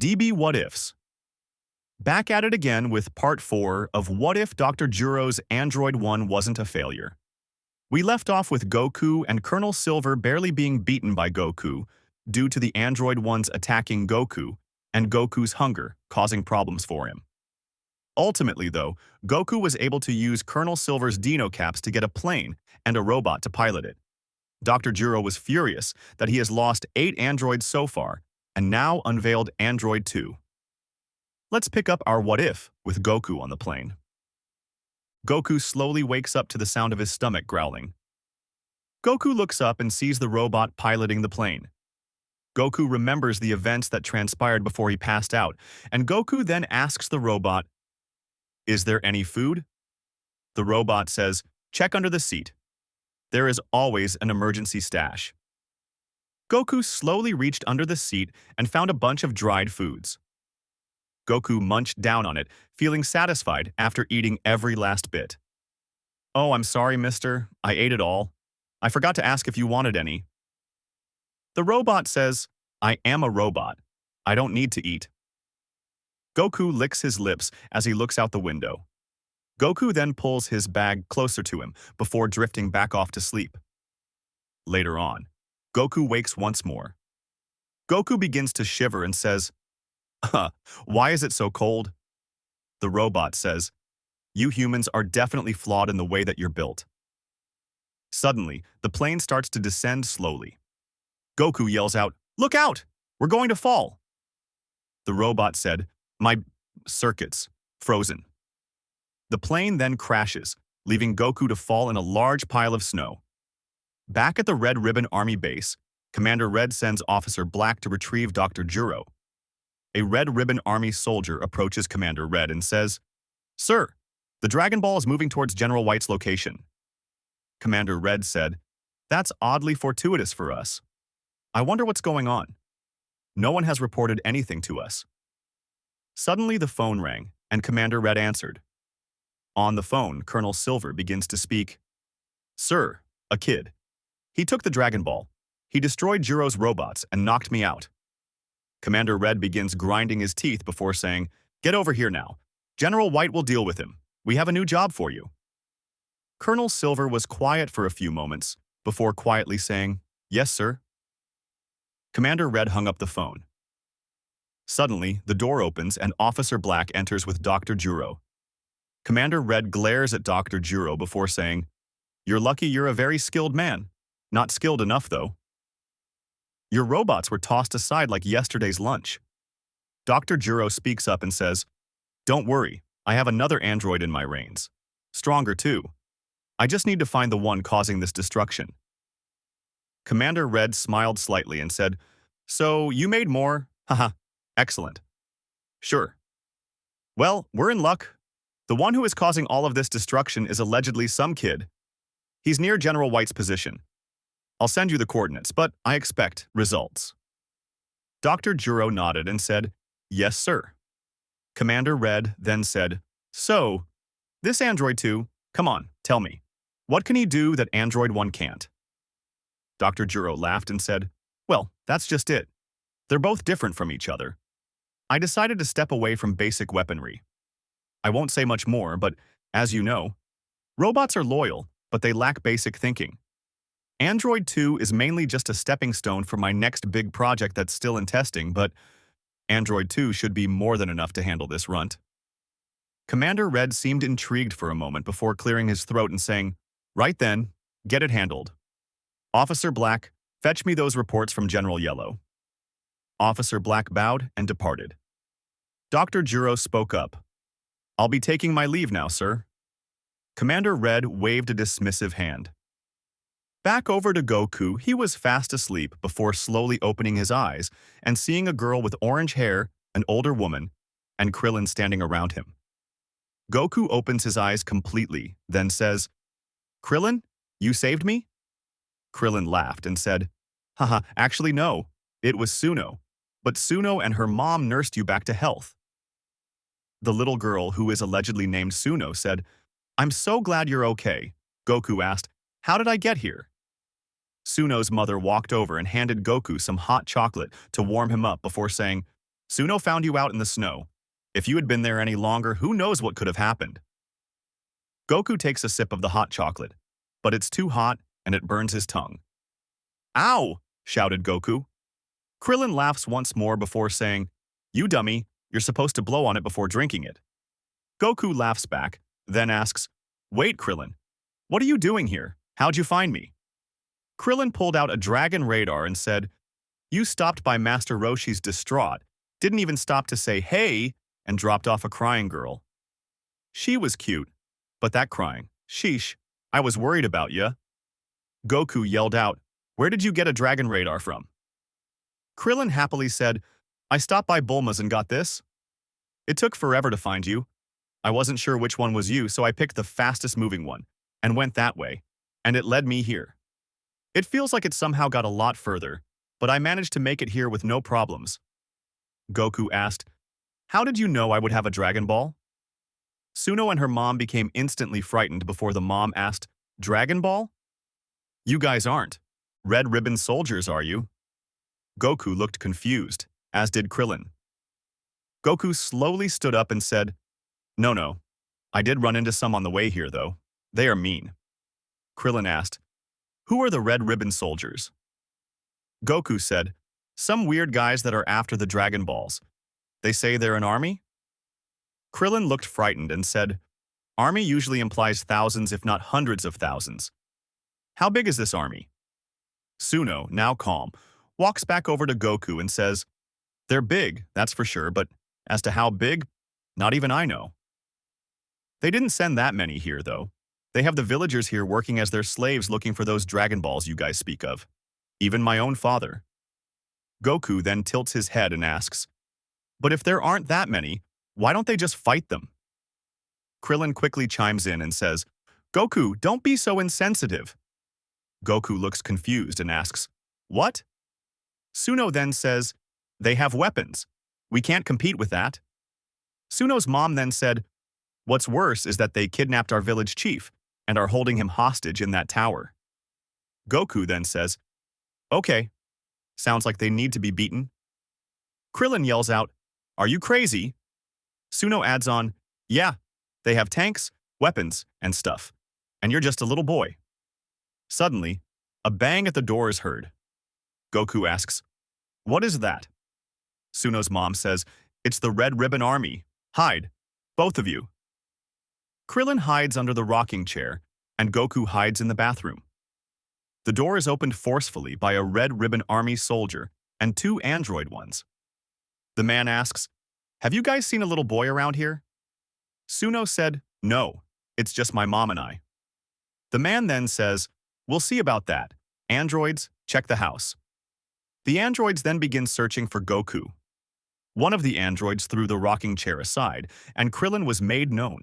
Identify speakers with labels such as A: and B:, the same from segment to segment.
A: DBWhatIfs. Back at it again with part 4 of What If Dr. Gero's Android 1 wasn't a failure. We left off with Goku and Colonel Silver barely being beaten by Goku due to the Android 1's attacking Goku and Goku's hunger causing problems for him. Ultimately, though, Goku was able to use Colonel Silver's Dino Caps to get a plane and a robot to pilot it. Dr. Gero was furious that he has lost 8 androids so far and now unveiled Android 2. Let's pick up our what if with Goku on the plane. Goku slowly wakes up to the sound of his stomach growling. Goku looks up and sees the robot piloting the plane. Goku remembers the events that transpired before he passed out, and Goku then asks the robot, "Is there any food?" The robot says, "Check under the seat. There is always an emergency stash." Goku slowly reached under the seat and found a bunch of dried foods. Goku munched down on it, feeling satisfied after eating every last bit. "Oh, I'm sorry, mister. I ate it all. I forgot to ask if you wanted any." The robot says, "I am a robot. I don't need to eat." Goku licks his lips as he looks out the window. Goku then pulls his bag closer to him before drifting back off to sleep. Later on, Goku wakes once more. Goku begins to shiver and says, "Why is it so cold?" The robot says, "You humans are definitely flawed in the way that you're built." Suddenly, the plane starts to descend slowly. Goku yells out, "Look out! We're going to fall!" The robot said, "My circuits, frozen." The plane then crashes, leaving Goku to fall in a large pile of snow. Back at the Red Ribbon Army base, Commander Red sends Officer Black to retrieve Dr. Gero. A Red Ribbon Army soldier approaches Commander Red and says, "Sir, the Dragon Ball is moving towards General White's location." Commander Red said, "That's oddly fortuitous for us. I wonder what's going on. No one has reported anything to us." Suddenly the phone rang, and Commander Red answered. On the phone, Colonel Silver begins to speak. "Sir, a kid. He took the Dragon Ball. He destroyed Gero's robots and knocked me out." Commander Red begins grinding his teeth before saying, "Get over here now. General White will deal with him. We have a new job for you." Colonel Silver was quiet for a few moments before quietly saying, "Yes, sir." Commander Red hung up the phone. Suddenly, the door opens and Officer Black enters with Dr. Gero. Commander Red glares at Dr. Gero before saying, "You're lucky you're a very skilled man. Not skilled enough, though. Your robots were tossed aside like yesterday's lunch." Dr. Gero speaks up and says, "Don't worry, I have another android in my reins. Stronger, too. I just need to find the one causing this destruction." Commander Red smiled slightly and said, "So you made more? Haha, excellent. Sure. Well, we're in luck. The one who is causing all of this destruction is allegedly some kid. He's near General White's position. I'll send you the coordinates, but I expect results." Dr. Gero nodded and said, "Yes, sir." Commander Red then said, "So, this Android 2, come on, tell me. What can he do that Android 1 can't?" Dr. Gero laughed and said, "Well, that's just it. They're both different from each other. I decided to step away from basic weaponry. I won't say much more, but as you know, robots are loyal, but they lack basic thinking. Android 2 is mainly just a stepping stone for my next big project that's still in testing, but Android 2 should be more than enough to handle this runt." Commander Red seemed intrigued for a moment before clearing his throat and saying, "Right then, get it handled. Officer Black, fetch me those reports from General Yellow." Officer Black bowed and departed. Dr. Gero spoke up. "I'll be taking my leave now, sir." Commander Red waved a dismissive hand. Back over to Goku, he was fast asleep before slowly opening his eyes and seeing a girl with orange hair, an older woman, and Krillin standing around him. Goku opens his eyes completely, then says, "Krillin, you saved me?" Krillin laughed and said, "Haha, actually no, it was Suno. But Suno and her mom nursed you back to health." The little girl, who is allegedly named Suno, said, "I'm so glad you're okay." Goku asked, "How did I get here?" Suno's mother walked over and handed Goku some hot chocolate to warm him up before saying, Suno found you out in the snow. If you had been there any longer, who knows what could have happened. Goku takes a sip of the hot chocolate, but it's too hot and it burns his tongue. Ow! Shouted Goku. Krillin laughs once more before saying, You dummy, you're supposed to blow on it before drinking it. Goku laughs back, then asks, Wait, Krillin, what are you doing here? How'd you find me? Krillin pulled out a dragon radar and said, You stopped by Master Roshi's distraught, didn't even stop to say hey, and dropped off a crying girl. She was cute, but that crying, sheesh, I was worried about ya. Goku yelled out, Where did you get a dragon radar from? Krillin happily said, I stopped by Bulma's and got this. It took forever to find you. I wasn't sure which one was you, so I picked the fastest moving one, and went that way, and it led me here. It feels like it somehow got a lot further, but I managed to make it here with no problems. Goku asked, How did you know I would have a Dragon Ball? Suno and her mom became instantly frightened before the mom asked, Dragon Ball? You guys aren't. Red Ribbon soldiers, are you? Goku looked confused, as did Krillin. Goku slowly stood up and said, No, I did run into some on the way here, though. They are mean. Krillin asked, Who are the Red Ribbon soldiers? Goku said, Some weird guys that are after the Dragon Balls. They say they're an army? Krillin looked frightened and said, Army usually implies thousands if not hundreds of thousands. How big is this army? Suno, now calm, walks back over to Goku and says, They're big, that's for sure, but as to how big, not even I know. They didn't send that many here, though. They have the villagers here working as their slaves looking for those Dragon Balls you guys speak of. Even my own father. Goku then tilts his head and asks, But if there aren't that many, why don't they just fight them? Krillin quickly chimes in and says, Goku, don't be so insensitive. Goku looks confused and asks, What? Suno then says, They have weapons. We can't compete with that. Suno's mom then said, What's worse is that they kidnapped our village chief and are holding him hostage in that tower. Goku then says, Okay, sounds like they need to be beaten. Krillin yells out, Are you crazy? Suno adds on, Yeah, they have tanks, weapons, and stuff, and you're just a little boy. Suddenly, a bang at the door is heard. Goku asks, What is that? Suno's mom says, It's the Red Ribbon Army. Hide, both of you. Krillin hides under the rocking chair, and Goku hides in the bathroom. The door is opened forcefully by a Red Ribbon Army soldier and two android ones. The man asks, Have you guys seen a little boy around here? Suno said, No, it's just my mom and I. The man then says, We'll see about that. Androids, check the house. The androids then begin searching for Goku. One of the androids threw the rocking chair aside, and Krillin was made known.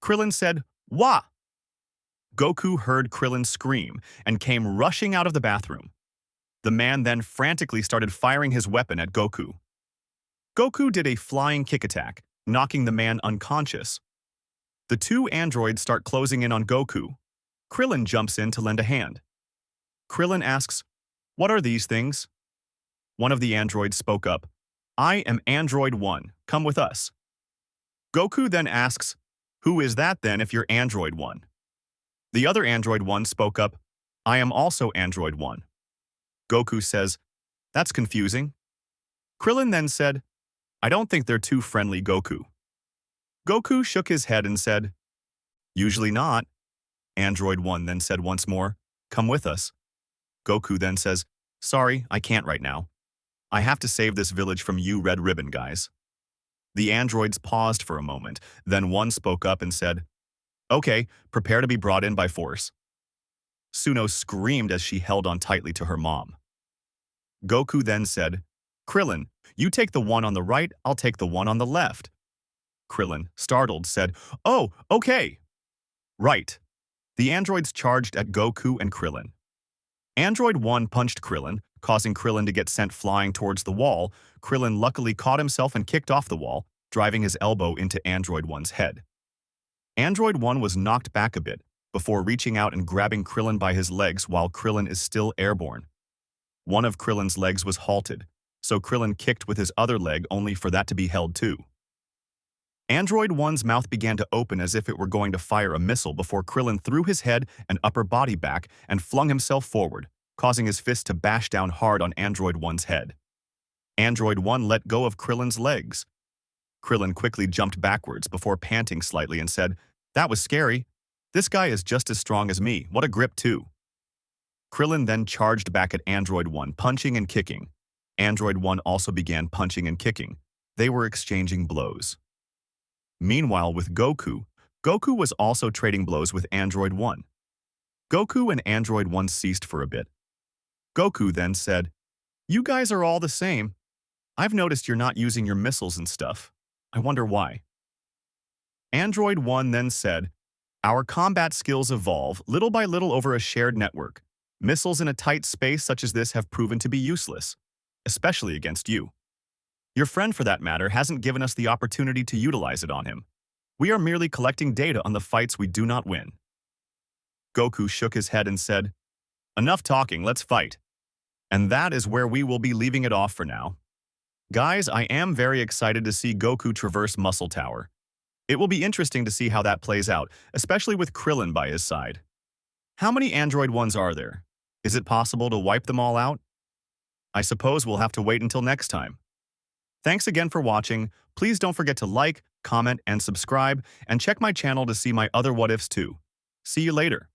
A: Krillin said, Wah! Goku heard Krillin scream and came rushing out of the bathroom. The man then frantically started firing his weapon at Goku. Goku did a flying kick attack, knocking the man unconscious. The two androids start closing in on Goku. Krillin jumps in to lend a hand. Krillin asks, What are these things? One of the androids spoke up, I am Android 1, come with us. Goku then asks, Who is that then if you're Android 1? The other Android 1 spoke up, I am also Android 1. Goku says, That's confusing. Krillin then said, I don't think they're too friendly, Goku. Goku shook his head and said, Usually not. Android 1 then said once more, Come with us. Goku then says, Sorry, I can't right now. I have to save this village from you Red Ribbon guys. The androids paused for a moment, then one spoke up and said, Okay, prepare to be brought in by force. Suno screamed as she held on tightly to her mom. Goku then said, Krillin, you take the one on the right, I'll take the one on the left. Krillin, startled, said, Oh, okay. Right. The androids charged at Goku and Krillin. Android 1 punched Krillin, causing Krillin to get sent flying towards the wall. Krillin luckily caught himself and kicked off the wall, driving his elbow into Android 1's head. Android 1 was knocked back a bit, before reaching out and grabbing Krillin by his legs while Krillin is still airborne. One of Krillin's legs was halted, so Krillin kicked with his other leg only for that to be held too. Android 1's mouth began to open as if it were going to fire a missile before Krillin threw his head and upper body back and flung himself forward, causing his fist to bash down hard on Android 1's head. Android 1 let go of Krillin's legs. Krillin quickly jumped backwards before panting slightly and said, "That was scary. This guy is just as strong as me. What a grip, too." Krillin then charged back at Android 1, punching and kicking. Android 1 also began punching and kicking. They were exchanging blows. Meanwhile, with Goku, Goku was also trading blows with Android 1. Goku and Android 1 ceased for a bit. Goku then said, "You guys are all the same. I've noticed you're not using your missiles and stuff. I wonder why." Android 1 then said, "Our combat skills evolve little by little over a shared network. Missiles in a tight space such as this have proven to be useless, especially against you. Your friend, for that matter, hasn't given us the opportunity to utilize it on him. We are merely collecting data on the fights we do not win." Goku shook his head and said, "Enough talking, let's fight." And that is where we will be leaving it off for now. Guys, I am very excited to see Goku traverse Muscle Tower. It will be interesting to see how that plays out, especially with Krillin by his side. How many Android 1s are there? Is it possible to wipe them all out? I suppose we'll have to wait until next time. Thanks again for watching. Please don't forget to like, comment, and subscribe, and check my channel to see my other what ifs too. See you later.